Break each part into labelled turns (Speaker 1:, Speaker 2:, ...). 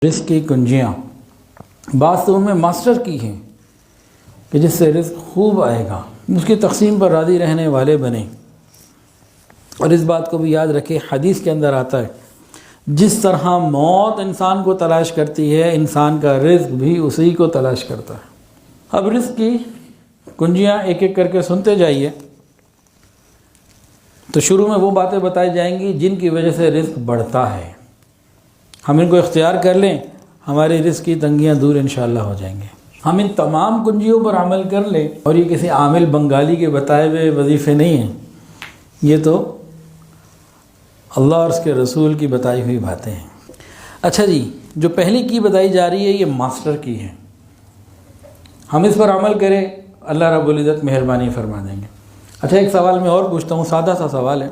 Speaker 1: رزق کی کنجیاں بعض تو میں ماسٹر کی ہیں کہ جس سے رزق خوب آئے گا، اس کی تقسیم پر راضی رہنے والے بنیں۔ اور اس بات کو بھی یاد رکھیں، حدیث کے اندر آتا ہے جس طرح موت انسان کو تلاش کرتی ہے، انسان کا رزق بھی اسی کو تلاش کرتا ہے۔ اب رزق کی کنجیاں ایک ایک کر کے سنتے جائیے تو شروع میں وہ باتیں بتائی جائیں گی جن کی وجہ سے رزق بڑھتا ہے۔ ہم ان کو اختیار کر لیں، ہماری رزق کی تنگیاں دور انشاءاللہ ہو جائیں گے۔ ہم ان تمام کنجیوں پر عمل کر لیں، اور یہ کسی عامل بنگالی کے بتائے ہوئے وظیفے نہیں ہیں، یہ تو اللہ اور اس کے رسول کی بتائی ہوئی باتیں ہیں۔ اچھا جی، جو پہلی کی بتائی جا رہی ہے یہ ماسٹر کی ہے، ہم اس پر عمل کریں، اللہ رب العزت مہربانی فرما دیں گے۔ اچھا، ایک سوال میں اور پوچھتا ہوں، سادہ سا سوال ہے۔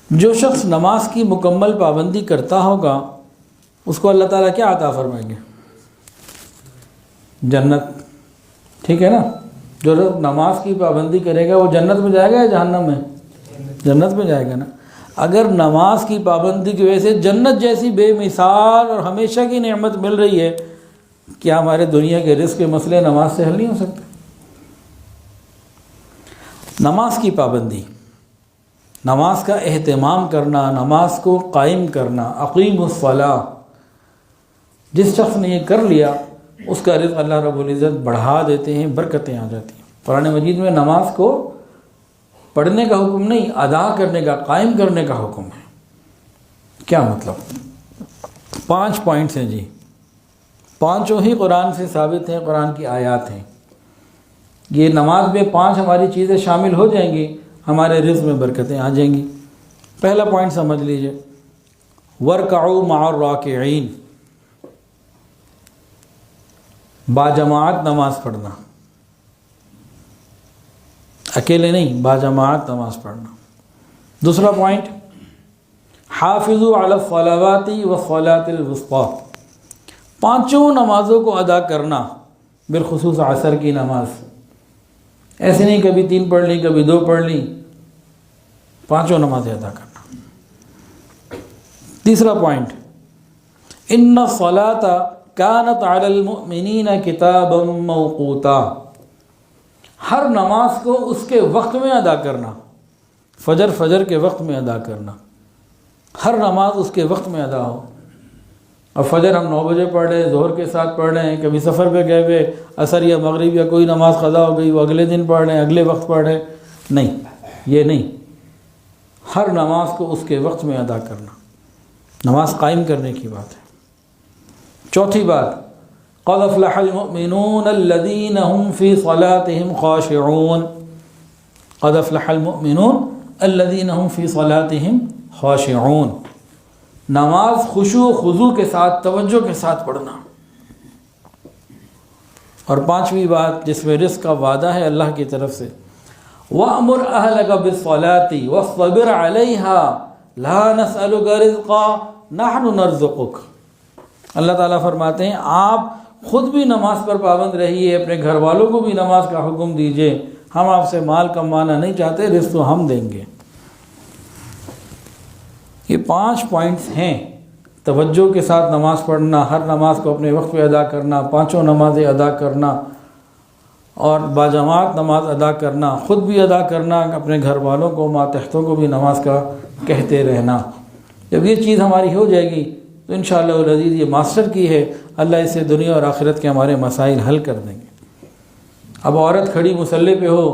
Speaker 1: جو شخص نماز کی مکمل پابندی کرتا ہوگا اس کو اللہ تعالیٰ کیا عطا فرمائیں گے؟ جنت، ٹھیک ہے نا؟ جو نماز کی پابندی کرے گا وہ جنت میں جائے گا یا جہنم میں؟ جنت میں جائے گا نا۔ اگر نماز کی پابندی کی وجہ سے جنت جیسی بے مثال اور ہمیشہ کی نعمت مل رہی ہے، کیا ہمارے دنیا کے رزق کے مسئلے نماز سے حل نہیں ہو سکتے؟ نماز کی پابندی، نماز کا اہتمام کرنا، نماز کو قائم کرنا، اقیم الصلاۃ، جس شخص نے یہ کر لیا اس کا رزق اللہ رب العزت بڑھا دیتے ہیں، برکتیں آ جاتی ہیں۔ قرآن مجید میں نماز کو پڑھنے کا حکم نہیں، ادا کرنے کا، قائم کرنے کا حکم ہے۔ کیا مطلب؟ 5 پوائنٹس ہیں جی، پانچوں ہی قرآن سے ثابت ہیں، قرآن کی آیات ہیں۔ یہ نماز میں 5 ہماری چیزیں شامل ہو جائیں گی، ہمارے رزق میں برکتیں آ جائیں گی۔ پہلا پوائنٹ سمجھ لیجئے، وَارْكَعُوا مَعَ الرَّاكِعِينَ، باجماعت نماز پڑھنا، اکیلے نہیں، باجماعت نماز پڑھنا۔ دوسرا پوائنٹ، حافظوا علی الصلوات والصلاۃ الوسطیٰ، 5 نمازوں کو ادا کرنا، بالخصوص عصر کی نماز۔ ایسے نہیں کبھی 3 پڑھ لی، کبھی 2 پڑھ لی، 5 نمازیں ادا کرنا۔ تیسرا پوائنٹ، ان الصلاۃ کانت علی المؤمنین کتابا موقوتا، ہر نماز کو اس کے وقت میں ادا کرنا، فجر کے وقت میں ادا کرنا، ہر نماز اس کے وقت میں ادا ہو۔ اب فجر ہم 9 بجے پڑھ رہے ہیں، ظہر کے ساتھ پڑھ رہے ہیں، کبھی سفر پہ گئے ہوئے عصر یا مغرب یا کوئی نماز قضا ہو گئی، وہ اگلے دن پڑھ رہے ہیں، اگلے وقت پڑھ رہے ہیں، نہیں، یہ نہیں، ہر نماز کو اس کے وقت میں ادا کرنا، نماز قائم کرنے کی بات ہے۔ چوتھی بات، قد افلح المؤمنون الذین هم فی صلاتهم خاشعون، قد افلح المؤمنون الذین هم فی صلاتهم خاشعون، نماز خشوع و خضوع کے ساتھ، توجہ کے ساتھ پڑھنا۔ اور 5ویں بات جس میں رزق کا وعدہ ہے اللہ کی طرف سے، وَأْمُرْ أَهْلَكَ بِالصَّلَاةِ وَاصْطَبِرْ عَلَيْهَا لَا نَسْأَلُكَ رِزْقًا نَحْنُ نَرْزُقُكَ۔ اللہ تعالیٰ فرماتے ہیں آپ خود بھی نماز پر پابند رہیے، اپنے گھر والوں کو بھی نماز کا حکم دیجئے، ہم آپ سے مال کمانا نہیں چاہتے، رزق تو ہم دیں گے۔ یہ 5 پوائنٹس ہیں، توجہ کے ساتھ نماز پڑھنا، ہر نماز کو اپنے وقت پہ ادا کرنا، 5 نمازیں ادا کرنا، اور باجماعت نماز ادا کرنا، خود بھی ادا کرنا، اپنے گھر والوں کو، ماتحتوں کو بھی نماز کا کہتے رہنا۔ جب یہ چیز ہماری ہو جائے گی تو انشاءاللہ العزیز یہ ماسٹر کی ہے، اللہ اسے دنیا اور آخرت کے ہمارے مسائل حل کر دیں گے۔ اب عورت کھڑی مصلی پہ ہو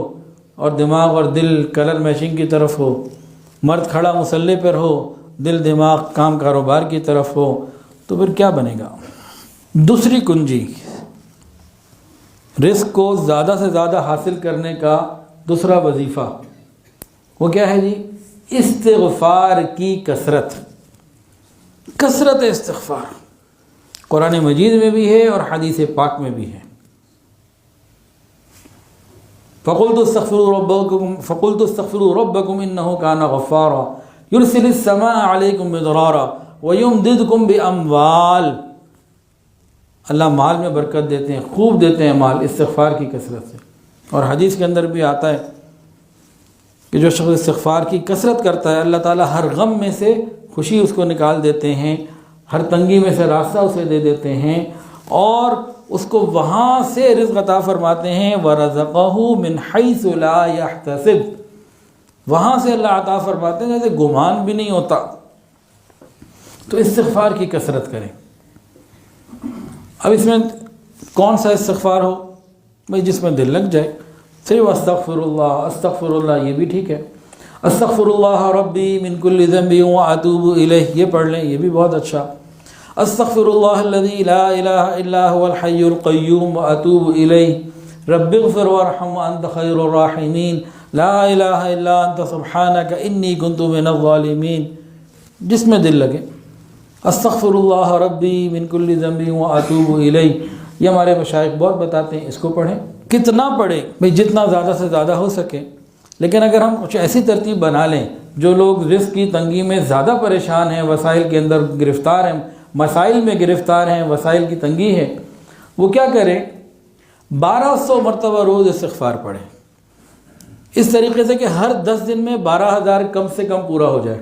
Speaker 1: اور دماغ اور دل کلر میچنگ کی طرف ہو، مرد کھڑا مصلی پر ہو، دل دماغ کام کاروبار کی طرف ہو، تو پھر کیا بنے گا؟ دوسری کنجی، رزق کو زیادہ سے زیادہ حاصل کرنے کا دوسرا وظیفہ، وہ کیا ہے جی؟ استغفار کی کثرت استغفار، قرآن مجید میں بھی ہے اور حدیث پاک میں بھی ہے۔ فَقُلْتُ اسْتَغْفِرُوا رَبَّكُمْ إِنَّهُ كَانَ غَفَّارًا يُرْسِلِ السَّمَاءَ عَلَيْكُمْ مِدْرَارًا وَيُمْدِدْكُمْ بِأَمْوَالٍ، اللہ مال میں برکت دیتے ہیں، خوب دیتے ہیں مال، استغفار کی کثرت سے۔ اور حدیث کے اندر بھی آتا ہے کہ جو شخص استغفار کی کثرت کرتا ہے اللہ تعالیٰ ہر غم میں سے خوشی اس کو نکال دیتے ہیں، ہر تنگی میں سے راستہ اسے دے دیتے ہیں اور اس کو وہاں سے رزق عطا فرماتے ہیں. وَرَزَقَهُ مِنْ حَيْثُ لَا يَحْتَسِبُ, وہاں سے اللہ عطا فرماتے ہیں جیسے گمان بھی نہیں ہوتا. تو استغفار کی کثرت کریں. اب اس میں کون سا استغفار ہو بھائی جس میں دل لگ جائے. صرف استغفر اللہ یہ بھی ٹھیک ہے. استغفر اللہ ربی من کل ذنب واتوب الیہ یہ پڑھ لیں, یہ بھی بہت اچھا. استغفر اللہ الذی لا الہ الا هو الحی القیوم واتوب الیہ رب اغفر وارحم وانت خیر الراحمین لا الہ الا انت سبحانک انی کنت من الظالمین, جس میں دل لگے. استغفر اللہ ربی من کل ذنب واتوب الیہ یہ ہمارے مشائخ بہت بتاتے ہیں, اس کو پڑھیں. کتنا پڑھیں بھئی جتنا زیادہ سے زیادہ ہو سکے. لیکن اگر ہم کچھ ایسی ترتیب بنا لیں, جو لوگ رزق کی تنگی میں زیادہ پریشان ہیں, وسائل کے اندر گرفتار ہیں, مسائل میں گرفتار ہیں, وسائل کی تنگی ہے, وہ کیا کریں 1200 مرتبہ روز استغفار پڑھیں. اس طریقے سے کہ ہر 10 دن میں 12,000 کم سے کم پورا ہو جائے.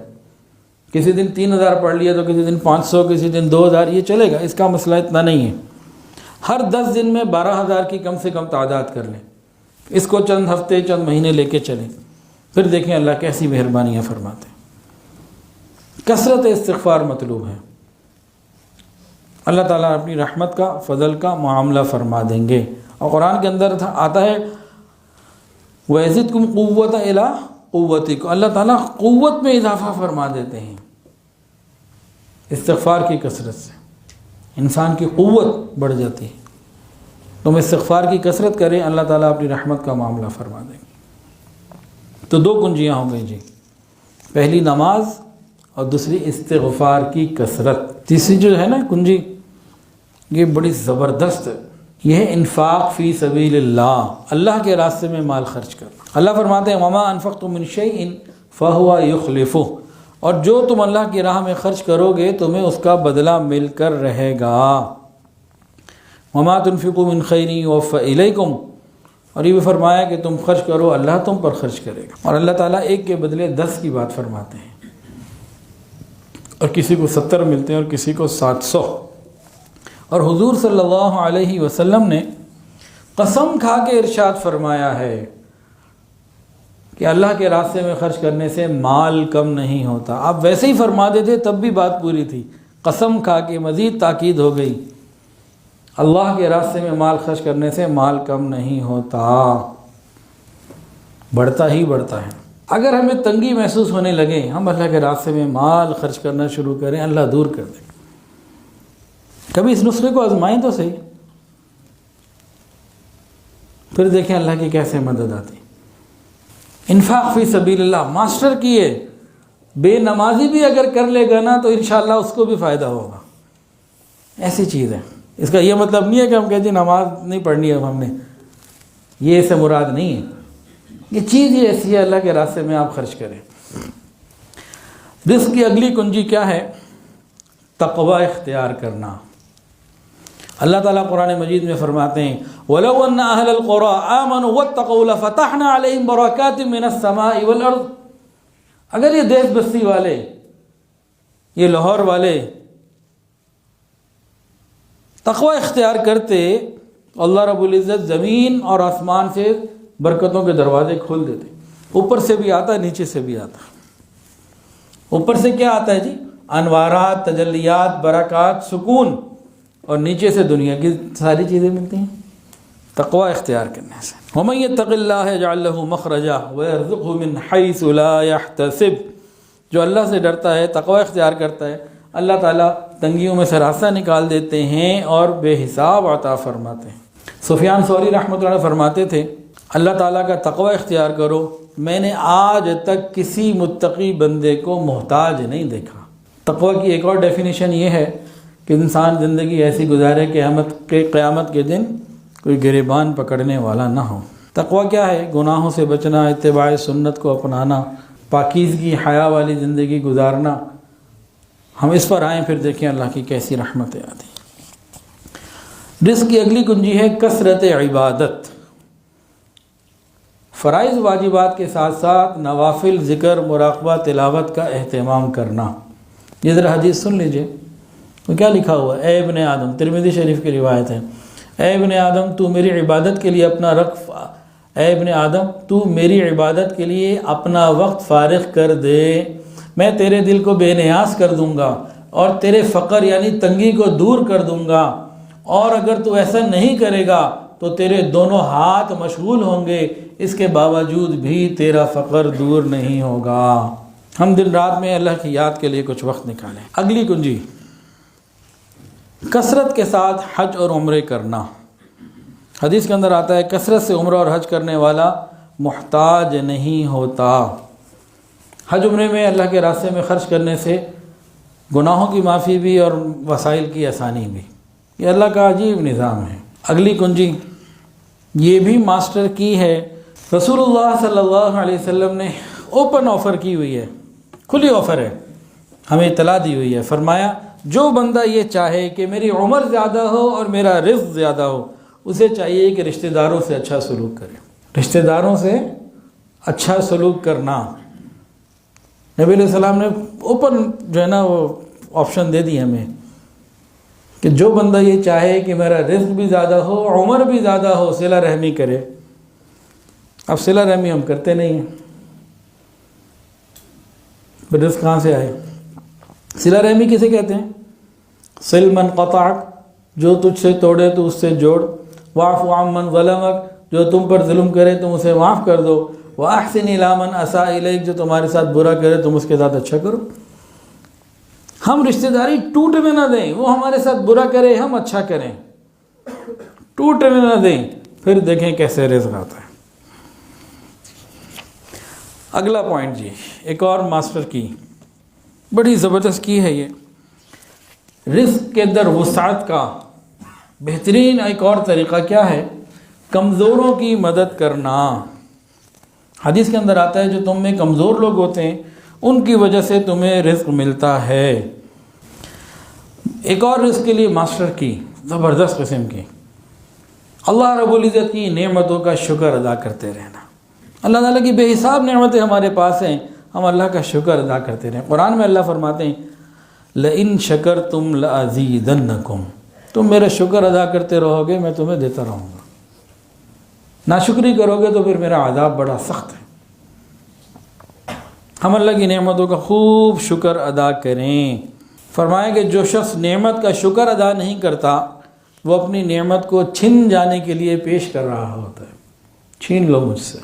Speaker 1: کسی دن 3,000 پڑھ لیا تو کسی دن 500, کسی دن 2,000, یہ چلے گا, اس کا مسئلہ اتنا نہیں ہے. ہر 10 دن میں 12,000 کی کم سے کم تعداد کر لیں. اس کو چند ہفتے چند مہینے لے کے چلیں, پھر دیکھیں اللہ کیسی مہربانیاں فرماتے ہیں. کثرت استغفار مطلوب ہے. اللہ تعالیٰ اپنی رحمت کا فضل کا معاملہ فرما دیں گے. اور قرآن کے اندر آتا ہے وَيَزِدْكُمْ قُوَّةً إِلَىٰ قُوَّتِكُمْ, اللہ تعالیٰ قوت میں اضافہ فرما دیتے ہیں. استغفار کی کثرت سے انسان کی قوت بڑھ جاتی ہے. تم استغفار کی کثرت کریں, اللہ تعالیٰ اپنی رحمت کا معاملہ فرما دیں گے. تو 2 کنجیاں ہوں گئی جی, پہلی نماز اور دوسری استغفار کی کثرت. تیسری جو ہے نا کنجی, یہ بڑی زبردست ہے, یہ ہے انفاق فی سبیل اللہ, اللہ کے راستے میں مال خرچ کرنا. اللہ فرماتے ہیں وما انفقتم من شیء فہو یخلفہ, اور جو تم اللہ کی راہ میں خرچ کرو گے تمہیں اس کا بدلہ مل کر رہے گا. وما تنفقوا من خیر یوفى الیکم, اور یہ بھی فرمایا کہ تم خرچ کرو اللہ تم پر خرچ کرے گا. اور اللہ تعالیٰ ایک کے بدلے 10 کی بات فرماتے ہیں, اور کسی کو 70 ملتے ہیں اور کسی کو 700. اور حضور صلی اللہ علیہ وسلم نے قسم کھا کے ارشاد فرمایا ہے کہ اللہ کے راستے میں خرچ کرنے سے مال کم نہیں ہوتا. آپ ویسے ہی فرما دیتے تب بھی بات پوری تھی, قسم کھا کے مزید تاکید ہو گئی, اللہ کے راستے میں مال خرچ کرنے سے مال کم نہیں ہوتا, بڑھتا ہی بڑھتا ہے. اگر ہمیں تنگی محسوس ہونے لگے, ہم اللہ کے راستے میں مال خرچ کرنا شروع کریں, اللہ دور کر دے. کبھی اس نسخے کو آزمائیں تو صحیح, پھر دیکھیں اللہ کی کیسے مدد آتی. انفاق فی سبیل اللہ ماسٹر کیے, بے نمازی بھی اگر کر لے گا نا تو انشاءاللہ اس کو بھی فائدہ ہوگا. ایسی چیز ہے. اس کا یہ مطلب نہیں ہے کہ ہم کہتے ہیں نماز نہیں پڑھنی ہے ہم نے, یہ اسے مراد نہیں ہے. یہ چیز ہی ایسی ہے, اللہ کے راستے میں آپ خرچ کریں. رزق کی اگلی کنجی کیا ہے؟ تقوی اختیار کرنا. اللہ تعالیٰ قرآن مجید میں فرماتے ہیں وَلَوْ أَنَّ أَهْلَ الْقُرَىٰ آمَنُوا وَاتَّقَوْا لَفَتَحْنَا عَلَيْهِمْ بَرَكَاتٍ مِّنَ السَّمَاءِ وَالْأَرْضِ. اگر یہ دیس بستی والے, یہ لاہور والے تقوی اختیار کرتے, اللہ رب العزت زمین اور آسمان سے برکتوں کے دروازے کھول دیتے. اوپر سے بھی آتا ہے, نیچے سے بھی آتا ہے. اوپر سے کیا آتا ہے جی؟ انوارات, تجلیات, برکات, سکون, اور نیچے سے دنیا کی ساری چیزیں ملتی ہیں تقوی اختیار کرنے سے. وَمَن يَتَّقِ اللَّهَ يَجْعَل لَّهُ مَخْرَجًا وَيَرْزُقْهُ مِنْ حَيْثُ لَا يَحْتَسِبُ. جو اللہ سے ڈرتا ہے, تقوی اختیار کرتا ہے, اللہ تعالیٰ تنگیوں میں سے راستہ نکال دیتے ہیں اور بے حساب عطا فرماتے ہیں. سفیان ثوری رحمۃ اللہ علیہ فرماتے تھے اللہ تعالیٰ کا تقوی اختیار کرو, میں نے آج تک کسی متقی بندے کو محتاج نہیں دیکھا. تقوی کی ایک اور ڈیفینیشن یہ ہے کہ انسان زندگی ایسی گزارے کہ قیامت کے دن کوئی گریبان پکڑنے والا نہ ہو. تقوی کیا ہے؟ گناہوں سے بچنا, اتباع سنت کو اپنانا, پاکیزگی حیا والی زندگی گزارنا. ہم اس پر آئیں پھر دیکھیں اللہ کی کیسی رحمتیں آتی. رزق کی اگلی کنجی ہے کثرت عبادت. فرائض واجبات کے ساتھ ساتھ نوافل, ذکر, مراقبہ, تلاوت کا اہتمام کرنا. یہ ذرا حدیث سن لیجئے. تو کیا لکھا ہوا ہے؟ اے ابن آدم، ترمذی شریف کی روایت ہے، اے ابن آدم تو میری عبادت کے لیے اپنا اے ابن آدم تو میری عبادت کے لیے اپنا وقت فارغ کر دے، میں تیرے دل کو بے نیاز کر دوں گا اور تیرے فقر یعنی تنگی کو دور کر دوں گا، اور اگر تو ایسا نہیں کرے گا تو تیرے دونوں ہاتھ مشغول ہوں گے، اس کے باوجود بھی تیرا فقر دور نہیں ہوگا۔ ہم دن رات میں اللہ کی یاد کے لیے کچھ وقت نکالیں۔ اگلی کنجی، کثرت کے ساتھ حج اور عمرے کرنا۔ حدیث کے اندر آتا ہے کثرت سے عمرہ اور حج کرنے والا محتاج نہیں ہوتا۔ حج عمرے میں اللہ کے راستے میں خرچ کرنے سے گناہوں کی معافی بھی اور وسائل کی آسانی بھی، یہ اللہ کا عجیب نظام ہے۔ اگلی کنجی، یہ بھی ماسٹر کی ہے، رسول اللہ صلی اللہ علیہ وسلم نے اوپن آفر کی ہوئی ہے، کھلی آفر ہے، ہمیں اطلاع دی ہوئی ہے۔ فرمایا جو بندہ یہ چاہے کہ میری عمر زیادہ ہو اور میرا رزق زیادہ ہو، اسے چاہیے کہ رشتہ داروں سے اچھا سلوک کرے۔ رشتہ داروں سے اچھا سلوک کرنا، نبی علیہ السلام نے اوپن جو ہے نا وہ آپشن دے دی ہمیں کہ جو بندہ یہ چاہے کہ میرا رزق بھی زیادہ ہو، عمر بھی زیادہ ہو، صلہ رحمی کرے۔ اب صلہ رحمی ہم کرتے نہیں ہیں، رزق کہاں سے آئے؟ صلہ رحمی کسے کہتے ہیں؟ صل من قطعک، جو تجھ سے توڑے تو اس سے جوڑ، واعف عن من ظلمک، جو تم پر ظلم کرے تم اسے معاف کر دو، واحسن الی من اساء الیک، جو تمہارے ساتھ برا کرے تم اس کے ساتھ اچھا کرو۔ ہم رشتہ داری ٹوٹنے نہ دیں، وہ ہمارے ساتھ برا کرے ہم اچھا کریں، ٹوٹنے نہ دیں، پھر دیکھیں کیسے رزق آتا ہے۔ اگلا پوائنٹ جی، ایک اور ماسٹر کی بڑی زبردست کی ہے یہ، رزق کے در وسعت کا بہترین ایک اور طریقہ کیا ہے؟ کمزوروں کی مدد کرنا۔ حدیث کے اندر آتا ہے جو تم میں کمزور لوگ ہوتے ہیں ان کی وجہ سے تمہیں رزق ملتا ہے۔ ایک اور رزق کے لیے ماسٹر کی زبردست قسم کی، اللہ رب العزت کی نعمتوں کا شکر ادا کرتے رہنا۔ اللہ تعالیٰ کی بے حساب نعمتیں ہمارے پاس ہیں، ہم اللہ کا شکر ادا کرتے رہیں۔ قرآن میں اللہ فرماتے ہیں لَإِن شَكَرْتُمْ لَأَزِيدَنَّكُمْ، تم میرا شکر ادا کرتے رہو گے میں تمہیں دیتا رہوں گا، ناشکری کرو گے تو پھر میرا عذاب بڑا سخت ہے۔ ہم اللہ کی نعمتوں کا خوب شکر ادا کریں۔ فرمایا کہ جو شخص نعمت کا شکر ادا نہیں کرتا وہ اپنی نعمت کو چھن جانے کے لیے پیش کر رہا ہوتا ہے، چھین لو مجھ سے،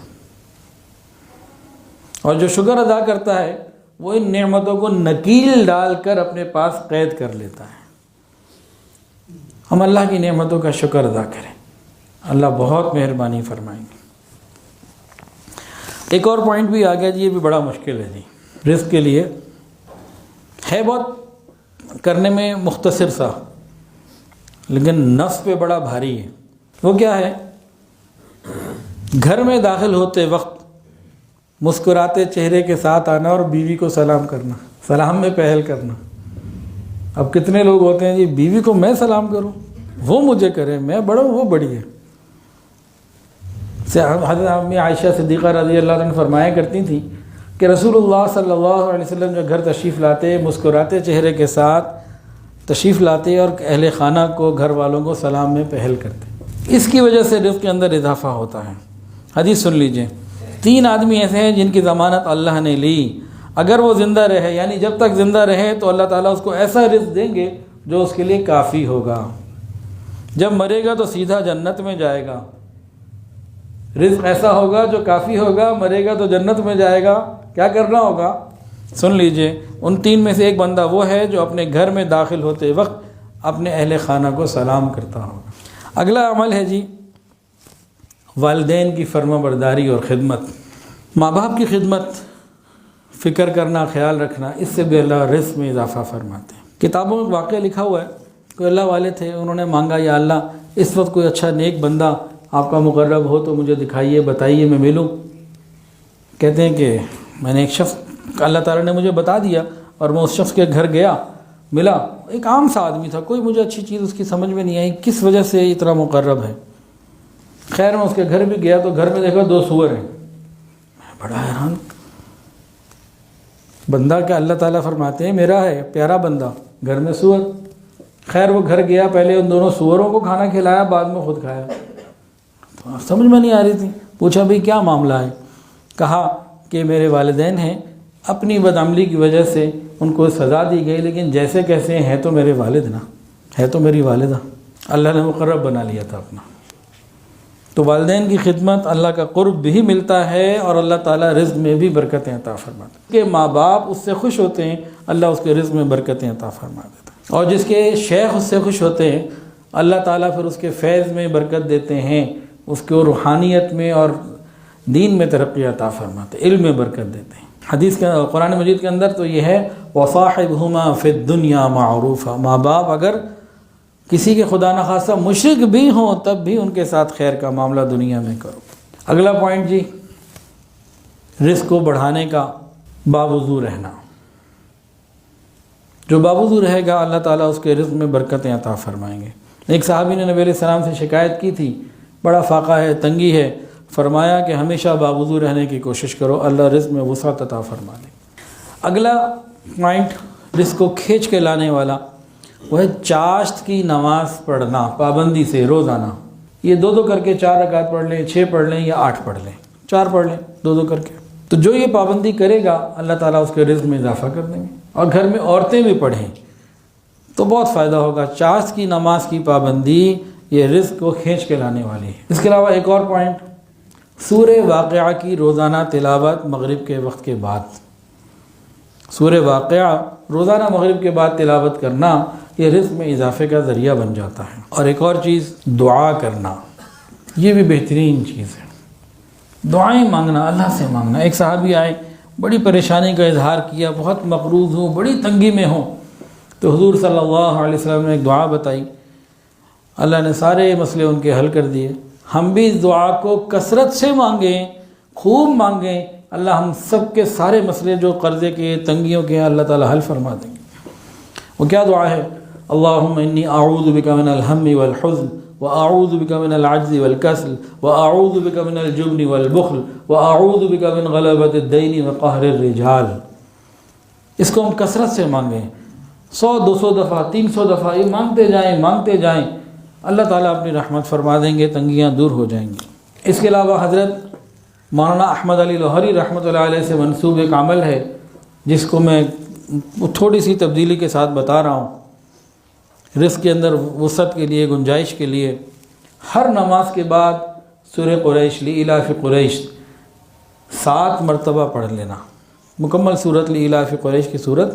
Speaker 1: اور جو شکر ادا کرتا ہے وہ ان نعمتوں کو نکیل ڈال کر اپنے پاس قید کر لیتا ہے۔ ہم اللہ کی نعمتوں کا شکر ادا کریں، اللہ بہت مہربانی فرمائیں گے۔ ایک اور پوائنٹ بھی آ گیا جی، یہ بھی بڑا مشکل ہے جی، رزق کے لیے ہے بہت کرنے میں مختصر سا، لیکن نفس پہ بڑا بھاری ہے۔ وہ کیا ہے؟ گھر میں داخل ہوتے وقت مسکراتے چہرے کے ساتھ آنا اور بیوی کو سلام کرنا، سلام میں پہل کرنا۔ اب کتنے لوگ ہوتے ہیں جی بیوی کو میں سلام کروں، وہ مجھے کرے، میں بڑا ہوں وہ بڑی ہے۔ حضرت امی عائشہ صدیقہ رضی اللہ عنہ فرمایا کرتی تھیں کہ رسول اللہ صلی اللہ علیہ وسلم جو گھر تشریف لاتے، مسکراتے چہرے کے ساتھ تشریف لاتے اور اہل خانہ کو، گھر والوں کو سلام میں پہل کرتے۔ اس کی وجہ سے رزق کے اندر اضافہ ہوتا ہے۔ حدیث سن لیجئے، 3 آدمی ایسے ہیں جن کی ضمانت اللہ نے لی، اگر وہ زندہ رہے یعنی جب تک زندہ رہے تو اللہ تعالیٰ اس کو ایسا رزق دیں گے جو اس کے لیے کافی ہوگا، جب مرے گا تو سیدھا جنت میں جائے گا۔ رزق ایسا ہوگا جو کافی ہوگا، مرے گا تو جنت میں جائے گا۔ کیا کرنا ہوگا؟ سن لیجئے، ان 3 میں سے ایک بندہ وہ ہے جو اپنے گھر میں داخل ہوتے وقت اپنے اہل خانہ کو سلام کرتا ہوگا۔ اگلا عمل ہے جی والدین کی فرما برداری اور خدمت، ماں باپ کی خدمت، فکر کرنا، خیال رکھنا، اس سے بھی اللہ رزق میں اضافہ فرماتے ہیں۔ کتابوں میں واقعہ لکھا ہوا ہے، کوئی اللہ والے تھے، انہوں نے مانگا یا اللہ اس وقت کوئی اچھا نیک بندہ آپ کا مقرب ہو تو مجھے دکھائیے، بتائیے، میں ملوں۔ کہتے ہیں کہ میں نے ایک شخص، اللہ تعالیٰ نے مجھے بتا دیا اور میں اس شخص کے گھر گیا، ملا، ایک عام سا آدمی تھا، کوئی مجھے اچھی چیز اس کی سمجھ میں نہیں آئی، کس وجہ سے اتنا مقرب ہے۔ خیر میں اس کے گھر بھی گیا تو گھر میں دیکھا 2 سور ہیں، میں بڑا حیران، بندہ کہ اللہ تعالیٰ فرماتے ہیں میرا ہے پیارا بندہ، گھر میں سور، خیر وہ گھر گیا، پہلے ان دونوں سوروں کو کھانا کھلایا، بعد میں خود کھایا. تو سمجھ میں نہیں آ رہی تھی. پوچھا بھئی کیا معاملہ ہے؟ کہا کہ میرے والدین ہیں، اپنی بدعملی کی وجہ سے ان کو سزا دی گئی، لیکن جیسے کیسے ہیں تو میرے والد نا، ہے تو میری والدہ، اللہ نے مقرب بنا لیا تھا اپنا. تو والدین کی خدمت، اللہ کا قرب بھی ملتا ہے اور اللہ تعالیٰ رزق میں بھی برکتیں عطا فرماتے ہیں. کہ ماں باپ اس سے خوش ہوتے ہیں، اللہ اس کے رزق میں برکتیں عطا فرما دیتا ہے. اور جس کے شیخ اس سے خوش ہوتے ہیں، اللہ تعالیٰ پھر اس کے فیض میں برکت دیتے ہیں، اس کو روحانیت میں اور دین میں ترقی عطا فرماتے ہیں، علم میں برکت دیتے ہیں. حدیث کے قرآن مجید کے اندر تو یہ ہے وَصَاحِبْهُمَا فِي الدُّنْيَا مَعْرُوفًا. ماں باپ اگر کسی کے خدا نخواستہ مشرک بھی ہوں تب بھی ان کے ساتھ خیر کا معاملہ دنیا میں کرو. اگلا پوائنٹ جی، رزق کو بڑھانے کا باوضو رہنا. جو باوضو رہے گا اللہ تعالیٰ اس کے رزق میں برکتیں عطا فرمائیں گے. ایک صحابی نے نبی علیہ السلام سے شکایت کی تھی، بڑا فاقہ ہے، تنگی ہے. فرمایا کہ ہمیشہ باوضو رہنے کی کوشش کرو، اللہ رزق میں وسعت عطا فرما دے. اگلا پوائنٹ رزق کو کھینچ کے لانے والا وہ ہے چاشت کی نماز پڑھنا پابندی سے روزانہ. یہ 2 کر کے 4 رکعت پڑھ لیں، 6 پڑھ لیں یا 8 پڑھ لیں، 4 پڑھ لیں 2 کر کے. تو جو یہ پابندی کرے گا اللہ تعالیٰ اس کے رزق میں اضافہ کر دیں گے. اور گھر میں عورتیں بھی پڑھیں تو بہت فائدہ ہوگا. چاشت کی نماز کی پابندی یہ رزق کو کھینچ کے لانے والی ہے. اس کے علاوہ ایک اور پوائنٹ، سورہ واقعہ کی روزانہ تلاوت مغرب کے وقت کے بعد. سورہ واقعہ روزانہ مغرب کے بعد تلاوت کرنا یہ رزق میں اضافے کا ذریعہ بن جاتا ہے. اور ایک اور چیز دعا کرنا، یہ بھی بہترین چیز ہے. دعائیں مانگنا، اللہ سے مانگنا. ایک صحابی آئے، بڑی پریشانی کا اظہار کیا، بہت مقروض ہوں، بڑی تنگی میں ہوں. تو حضور صلی اللہ علیہ وسلم نے ایک دعا بتائی، اللہ نے سارے مسئلے ان کے حل کر دیے. ہم بھی اس دعا کو کثرت سے مانگیں، خوب مانگیں، اللہ ہم سب کے سارے مسئلے جو قرضے کے، تنگیوں کے ہیں، اللہ تعالیٰ حل فرما دیں گے. وہ کیا دعا ہے؟ اللہم انی اعوذ بک من الہم والحزن واعوذ بک من العجز والکسل واعوذ بک من الجبن والبخل واعوذ بک من غلبۃ الدین وقہر الرجال. اس کو ہم کثرت سے مانگیں، 100 200 دفعہ 300 دفعہ یہ مانگتے جائیں، اللہ تعالیٰ اپنی رحمت فرما دیں گے، تنگیاں دور ہو جائیں گی. اس کے علاوہ حضرت مولانا احمد علی لوہری رحمۃ اللہ علیہ سے منسوب ایک عمل ہے جس کو میں تھوڑی سی تبدیلی کے ساتھ بتا رہا ہوں. رزق کے اندر وسعت کے لیے، گنجائش کے لیے ہر نماز کے بعد سورہ قریش لإلاف قریش 7 مرتبہ پڑھ لینا. مکمل سورت لإلاف قریش کی صورت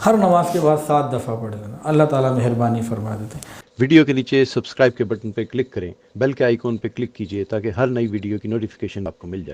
Speaker 1: ہر نماز کے بعد 7 دفعہ پڑھ لینا. اللہ تعالیٰ مہربانی فرما دیتے ہیں.
Speaker 2: ویڈیو کے نیچے سبسکرائب کے بٹن پہ کلک کریں، بیل کے آئیکن پہ کلک کیجئے تاکہ ہر نئی ویڈیو کی نوٹیفیکیشن آپ کو مل جائے.